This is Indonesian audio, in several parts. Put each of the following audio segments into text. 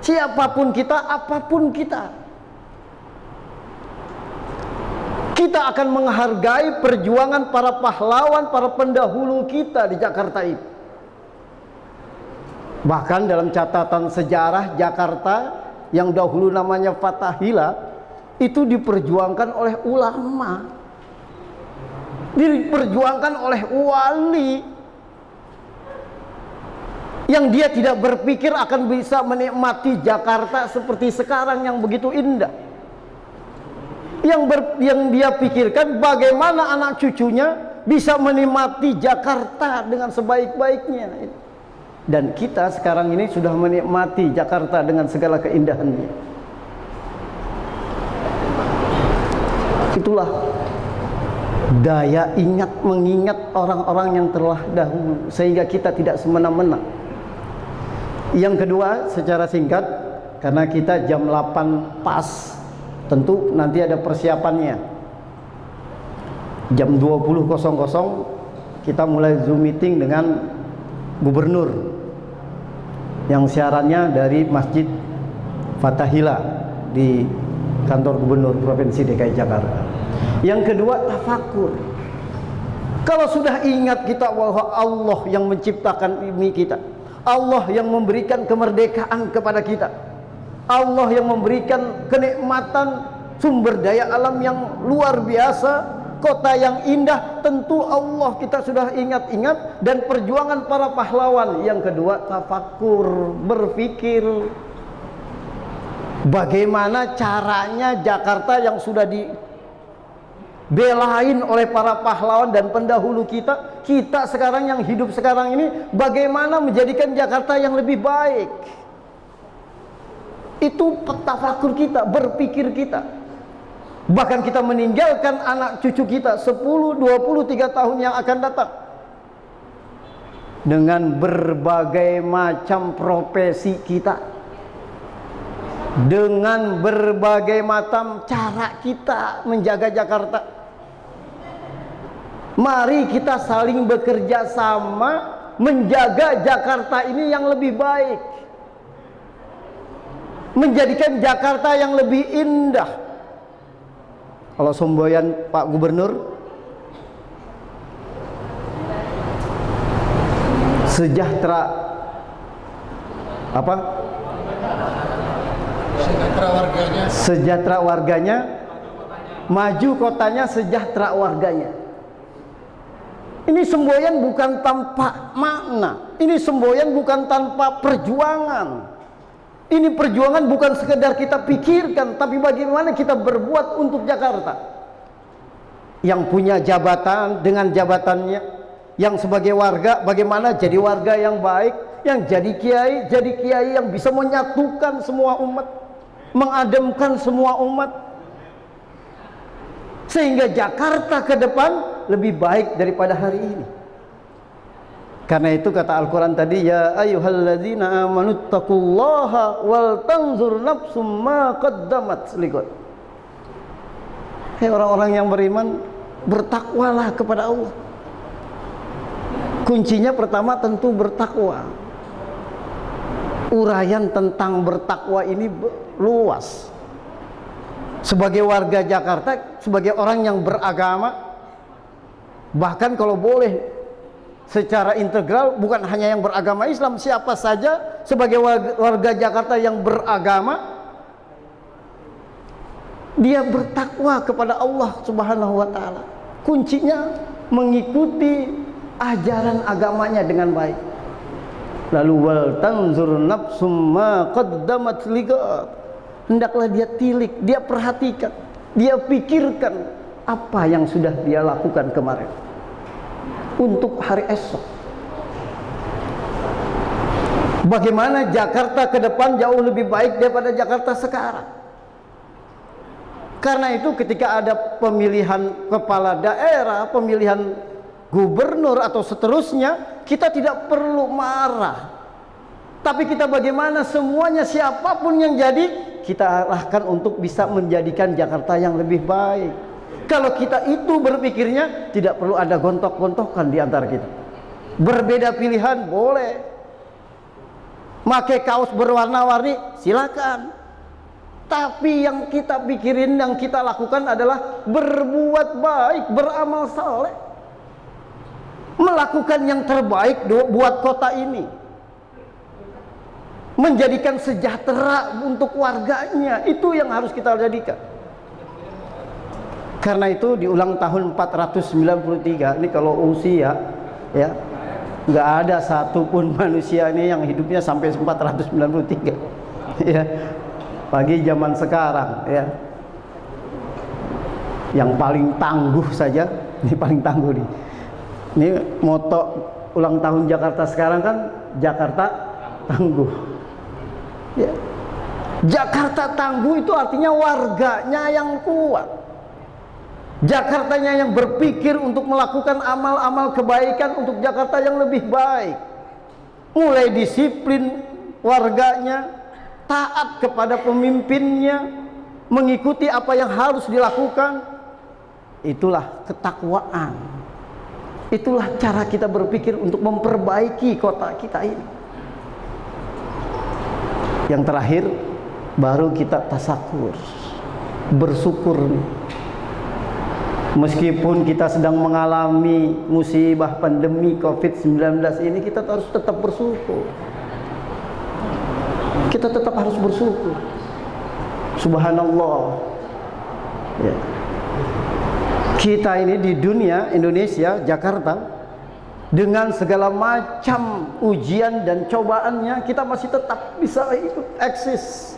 Siapapun kita, apapun kita, kita akan menghargai perjuangan para pahlawan, para pendahulu kita di Jakarta itu. Bahkan dalam catatan sejarah Jakarta yang dahulu namanya Fathahila, itu diperjuangkan oleh ulama, diperjuangkan oleh wali, yang dia tidak berpikir akan bisa menikmati Jakarta seperti sekarang yang begitu indah. Yang dia pikirkan bagaimana anak cucunya bisa menikmati Jakarta dengan sebaik-baiknya. Dan kita sekarang ini sudah menikmati Jakarta dengan segala keindahannya. Itulah daya ingat mengingat orang-orang yang telah dahulu, sehingga kita tidak semena-mena. Yang kedua, secara singkat, karena kita jam 8 pas, tentu nanti ada persiapannya. Jam 20.00 kita mulai Zoom meeting dengan gubernur yang siarannya dari Masjid Fathahila di kantor gubernur Provinsi DKI Jakarta. Yang kedua, tafakur. Kalau sudah ingat kita bahwa Allah yang menciptakan ini kita, Allah yang memberikan kemerdekaan kepada kita, Allah yang memberikan kenikmatan sumber daya alam yang luar biasa, kota yang indah, tentu Allah kita sudah ingat-ingat, dan perjuangan para pahlawan. Yang kedua, tafakur, berpikir bagaimana caranya Jakarta yang sudah dibelain oleh para pahlawan dan pendahulu kita, kita sekarang yang hidup sekarang ini, bagaimana menjadikan Jakarta yang lebih baik. Itu tafakur kita, berpikir kita. Bahkan kita meninggalkan anak cucu kita 10, 20, 3 tahun yang akan datang dengan berbagai macam profesi kita, dengan berbagai macam cara kita menjaga Jakarta. Mari kita saling bekerja sama menjaga Jakarta ini yang lebih baik, menjadikan Jakarta yang lebih indah. Kalau semboyan Pak Gubernur, sejahtera apa? Sejahtera warganya. Sejahtera warganya, maju kotanya, sejahtera warganya. Ini semboyan bukan tanpa makna. Ini semboyan bukan tanpa perjuangan. Ini perjuangan bukan sekedar kita pikirkan, tapi bagaimana kita berbuat untuk Jakarta. Yang punya jabatan dengan jabatannya, yang sebagai warga bagaimana jadi warga yang baik, yang jadi kiai yang bisa menyatukan semua umat, mengademkan semua umat, sehingga Jakarta ke depan lebih baik daripada hari ini. Karena itu kata Al-Quran tadi, ya ayyuhalladzina amanu taqullaha wal tanzur nafsum ma qaddamat liqad. Hai orang-orang yang beriman, bertakwalah kepada Allah. Kuncinya pertama tentu bertakwa. Uraian tentang bertakwa ini luas. Sebagai warga Jakarta, sebagai orang yang beragama, bahkan kalau boleh secara integral, bukan hanya yang beragama Islam, siapa saja sebagai warga Jakarta yang beragama, dia bertakwa kepada Allah Subhanahu wa Ta'ala. Kuncinya mengikuti ajaran agamanya dengan baik. Lalu wal tanzur nafsum ma qaddamat liqad. Hendaklah dia tilik, dia perhatikan, dia pikirkan apa yang sudah dia lakukan kemarin untuk hari esok. Bagaimana Jakarta ke depan jauh lebih baik daripada Jakarta sekarang. Karena itu ketika ada pemilihan kepala daerah, pemilihan gubernur atau seterusnya, kita tidak perlu marah. Tapi kita bagaimana semuanya, siapapun yang jadi, kita arahkan untuk bisa menjadikan Jakarta yang lebih baik. Kalau kita itu berpikirnya, tidak perlu ada gontok-gontokan di antara kita. Berbeda pilihan boleh, pakai kaos berwarna-warni, silakan. Tapi yang kita pikirin, yang kita lakukan adalah berbuat baik, beramal saleh, melakukan yang terbaik buat kota ini, menjadikan sejahtera untuk warganya. Itu yang harus kita jadikan. Karena itu di ulang tahun 493 ini, kalau usia ya, nggak ada satupun manusia ini yang hidupnya sampai 493 ya, bagi zaman sekarang ya. Yang paling tangguh saja, ini paling tangguh nih. Ini moto ulang tahun Jakarta sekarang kan, Jakarta tangguh ya. Jakarta tangguh itu artinya warganya yang kuat, Jakartanya yang berpikir untuk melakukan amal-amal kebaikan untuk Jakarta yang lebih baik. Mulai disiplin warganya, taat kepada pemimpinnya, mengikuti apa yang harus dilakukan. Itulah ketakwaan. Itulah cara kita berpikir untuk memperbaiki kota kita ini. Yang terakhir, baru kita tasakur, bersyukur. Meskipun kita sedang mengalami musibah pandemi COVID-19 ini, kita harus tetap bersyukur. Kita tetap harus bersyukur. Subhanallah ya. Kita ini di dunia, Indonesia, Jakarta, dengan segala macam ujian dan cobaannya, kita masih tetap bisa eksis.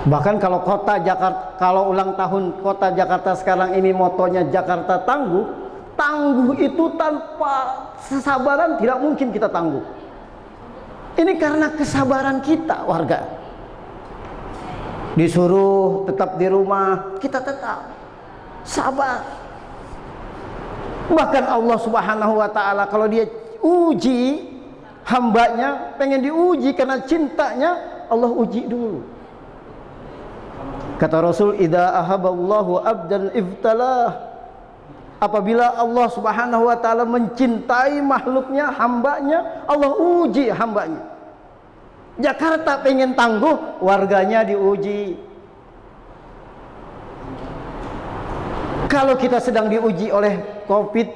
Bahkan kalau kota Jakarta, kalau ulang tahun kota Jakarta sekarang ini motonya Jakarta tangguh, tangguh itu tanpa kesabaran tidak mungkin kita tangguh. Ini karena kesabaran kita warga. Disuruh tetap di rumah, kita tetap sabar. Bahkan Allah Subhanahu wa taala kalau dia uji hambanya, pengen diuji karena cintanya, Allah uji dulu. Kata Rasul, idza ahaballahu abdan ibtalah. Apabila Allah Subhanahu wa taala mencintai makhluknya, hambanya, Allah uji hambanya. Jakarta pengen tangguh, warganya diuji. Kalau kita sedang diuji oleh COVID-19,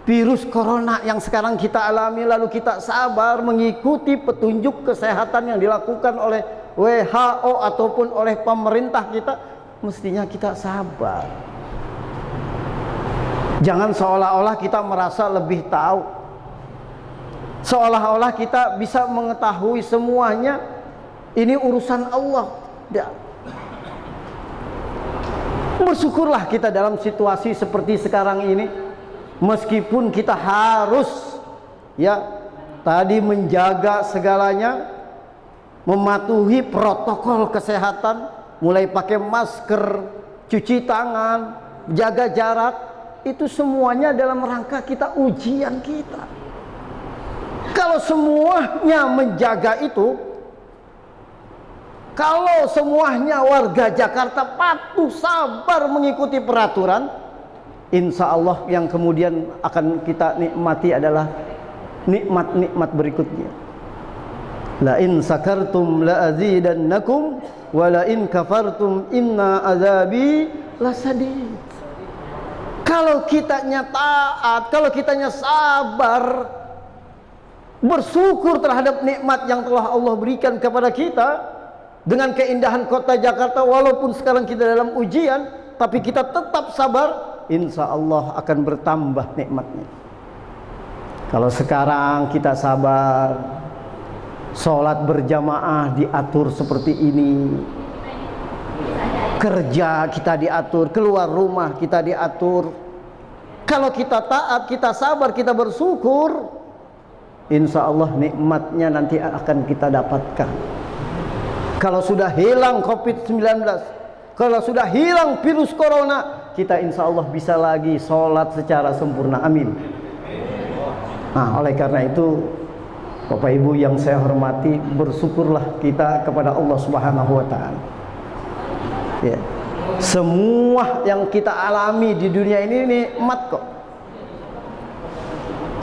virus corona yang sekarang kita alami, lalu kita sabar mengikuti petunjuk kesehatan yang dilakukan oleh WHO ataupun oleh pemerintah kita, mestinya kita sabar. Jangan seolah-olah kita merasa lebih tahu, seolah-olah kita bisa mengetahui semuanya. Ini urusan Allah. Bersyukurlah kita dalam situasi seperti sekarang ini. Meskipun kita harus ya tadi menjaga segalanya, mematuhi protokol kesehatan, mulai pakai masker, cuci tangan, jaga jarak, itu semuanya dalam rangka kita ujian kita. Kalau semuanya menjaga itu, kalau semuanya warga Jakarta patuh sabar mengikuti peraturan, insya Allah yang kemudian akan kita nikmati adalah nikmat-nikmat berikutnya. La in sakartum la azidannakum wa la in kafartum inna azabi lasadid. Kalau kitanya taat, kalau kitanya sabar, bersyukur terhadap nikmat yang telah Allah berikan kepada kita, dengan keindahan kota Jakarta, walaupun sekarang kita dalam ujian, tapi kita tetap sabar, insya Allah akan bertambah nikmatnya. Kalau sekarang kita sabar, sholat berjamaah diatur seperti ini, kerja kita diatur, keluar rumah kita diatur. Kalau kita taat, kita sabar, kita bersyukur, insya Allah nikmatnya nanti akan kita dapatkan. Kalau sudah hilang COVID-19, kalau sudah hilang virus corona, kita insya Allah bisa lagi sholat secara sempurna. Amin. Nah, oleh karena itu, Bapak Ibu yang saya hormati, bersyukurlah kita kepada Allah Subhanahu wa taala. Ya. Semua yang kita alami di dunia ini nikmat kok.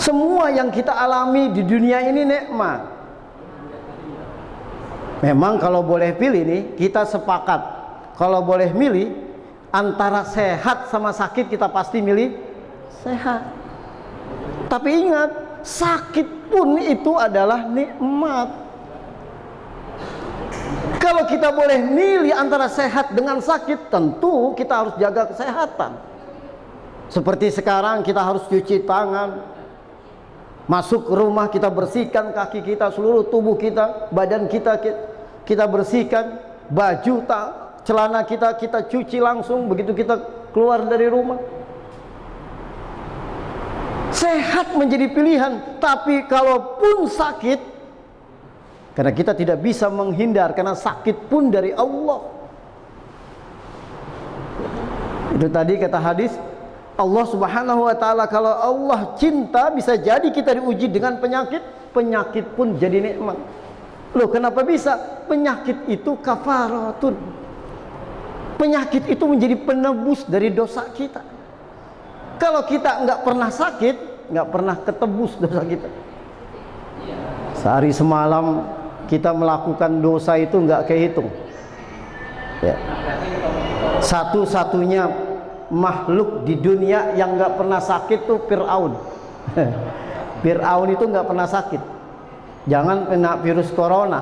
Semua yang kita alami di dunia ini nikmat. Memang kalau boleh pilih nih, kita sepakat kalau boleh milih antara sehat sama sakit, kita pasti milih sehat. Tapi ingat, sakit pun itu adalah nikmat. Kalau kita boleh milih antara sehat dengan sakit, tentu kita harus jaga kesehatan. Seperti sekarang kita harus cuci tangan, masuk ke rumah kita bersihkan kaki kita, seluruh tubuh kita, badan kita bersihkan, baju celana kita cuci langsung begitu kita keluar dari rumah. Sehat menjadi pilihan, tapi kalaupun sakit, karena kita tidak bisa menghindar, karena sakit pun dari Allah. Itu tadi kata hadis, Allah Subhanahu wa ta'ala, kalau Allah cinta, bisa jadi kita diuji dengan penyakit, penyakit pun jadi nikmat. Loh, kenapa bisa? Penyakit itu kafaratun. Penyakit itu menjadi penebus dari dosa kita. Kalau kita nggak pernah sakit, nggak pernah ketebus dosa kita. Sehari semalam kita melakukan dosa itu nggak kehitung. Ya. Satu-satunya makhluk di dunia yang nggak pernah sakit tuh Fir'aun. Fir'aun itu nggak pernah sakit. Jangan kena virus corona,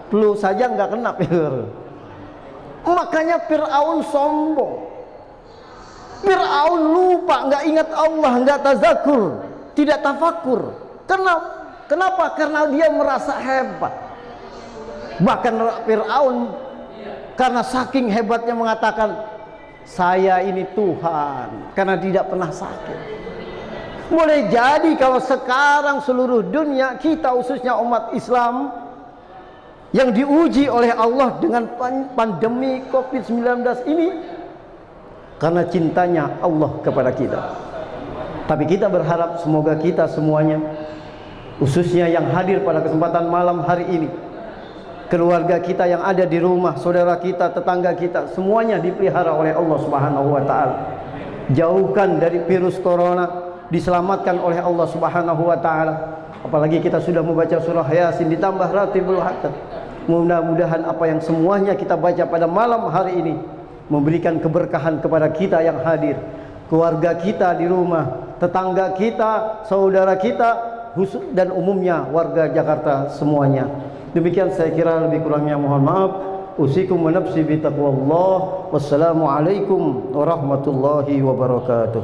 flu saja nggak kena virus. Makanya Fir'aun sombong. Fir'aun lupa, nggak ingat Allah, nggak tazakur, tidak tafakur. Kenapa? Karena dia merasa hebat. Bahkan Fir'aun karena saking hebatnya mengatakan, saya ini Tuhan, karena tidak pernah sakit. Boleh jadi kalau sekarang seluruh dunia kita, khususnya umat Islam, yang diuji oleh Allah dengan pandemi COVID-19 ini, karena cintanya Allah kepada kita. Tapi kita berharap semoga kita semuanya, khususnya yang hadir pada kesempatan malam hari ini, keluarga kita yang ada di rumah, saudara kita, tetangga kita, semuanya dipelihara oleh Allah Subhanahu wa ta'ala. Jauhkan dari virus corona, diselamatkan oleh Allah Subhanahu wa ta'ala. Apalagi kita sudah membaca surah Yasin ditambah Ratibul Haqqat. Mudah-mudahan apa yang semuanya kita baca pada malam hari ini memberikan keberkahan kepada kita yang hadir, keluarga kita di rumah, tetangga kita, saudara kita, dan umumnya warga Jakarta semuanya. Demikian saya kira, lebih kurangnya mohon maaf. Usikum wa nafsi bi taqwallah. Wassalamualaikum warahmatullahi wabarakatuh.